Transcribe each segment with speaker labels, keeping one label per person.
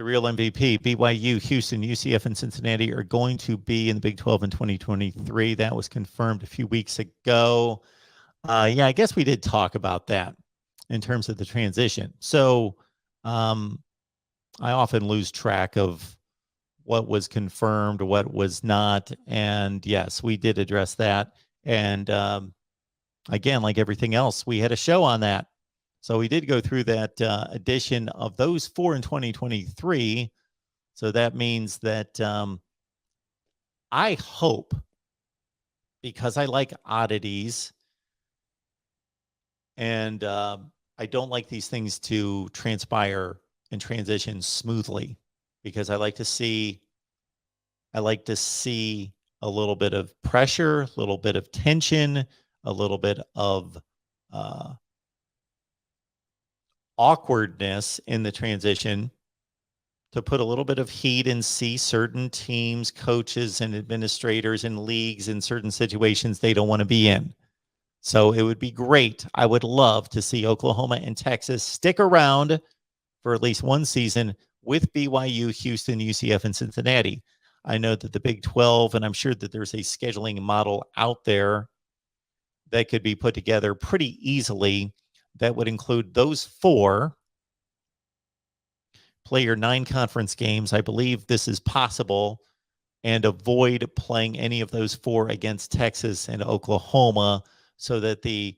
Speaker 1: The real MVP, BYU, Houston, UCF, and Cincinnati are going to be in the Big 12 in 2023. That was confirmed a few weeks ago. Yeah, I guess we did talk about that in terms of the transition. So I often lose track of what was confirmed, what was not. And yes, we did address that. And again, like everything else, we had a show on that. So we did go through that edition of those 4 in 2023. So that means that I hope, because I like oddities and I don't like these things to transpire and transition smoothly, because I like to see a little bit of pressure, a little bit of tension, a little bit of awkwardness in the transition, to put a little bit of heat and see certain teams, coaches, and administrators and leagues in certain situations they don't want to be in. So it would be great. I would love to see Oklahoma and Texas stick around for at least one season with BYU, Houston, UCF, and Cincinnati. I know that the Big 12, and I'm sure that there's a scheduling model out there that could be put together pretty easily that would include those 4, play your 9 conference games. I believe this is possible, and avoid playing any of those 4 against Texas and Oklahoma, so that the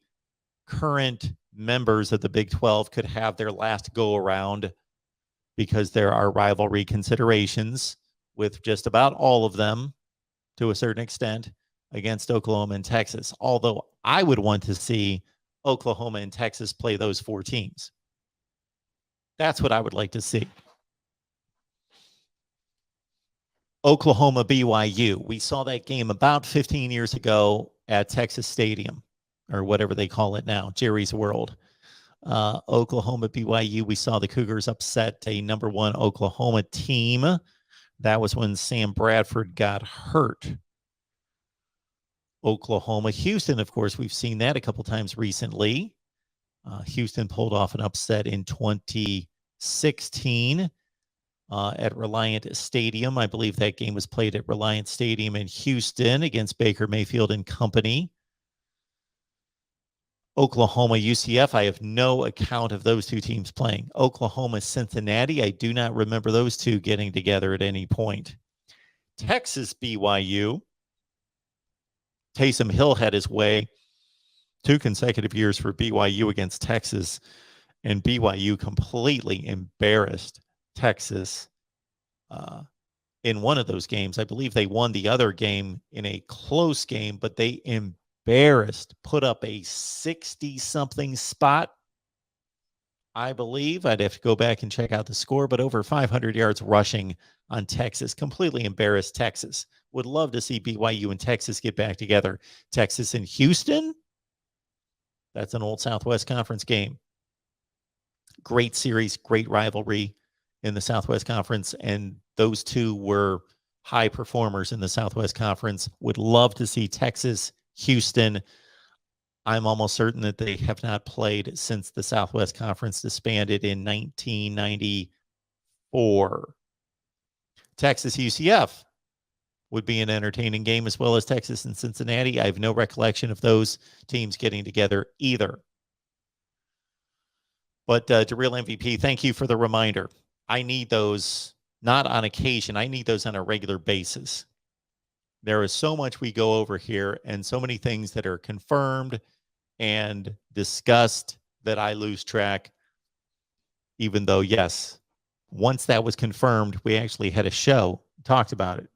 Speaker 1: current members of the Big 12 could have their last go around, because there are rivalry considerations with just about all of them to a certain extent against Oklahoma and Texas. Although I would want to see Oklahoma and Texas play those 4 teams. That's what I would like to see. Oklahoma BYU. We saw that game about 15 years ago at Texas Stadium, or whatever they call it now, Jerry's World. Oklahoma BYU, we saw the Cougars upset a number 1 Oklahoma team. That was when Sam Bradford got hurt. Oklahoma, Houston, of course, we've seen that a couple times recently. Houston pulled off an upset in 2016 at Reliant Stadium. I believe that game was played at Reliant Stadium in Houston against Baker Mayfield and company. Oklahoma, UCF, I have no account of those 2 teams playing. Oklahoma, Cincinnati, I do not remember those 2 getting together at any point. Texas, BYU. Taysom Hill had his way 2 consecutive years for BYU against Texas, and BYU completely embarrassed Texas in one of those games. I believe they won the other game in a close game, but they put up a 60-something spot, I believe. I'd have to go back and check out the score, but over 500 yards rushing on Texas. Completely embarrassed Texas. Would love to see BYU and Texas get back together. Texas and Houston, that's an old Southwest Conference game. Great series, great rivalry in the Southwest Conference, and those 2 were high performers in the Southwest Conference. Would love to see Texas, Houston. I'm almost certain that they have not played since the Southwest Conference disbanded in 1994. Texas, UCF would be an entertaining game, as well as Texas and Cincinnati. I have no recollection of those teams getting together either. But to Real MVP, thank you for the reminder. I need those, not on occasion. I need those on a regular basis. There is so much we go over here, and so many things that are confirmed and discussed that I lose track, even though, yes, once that was confirmed, we actually had a show, talked about it.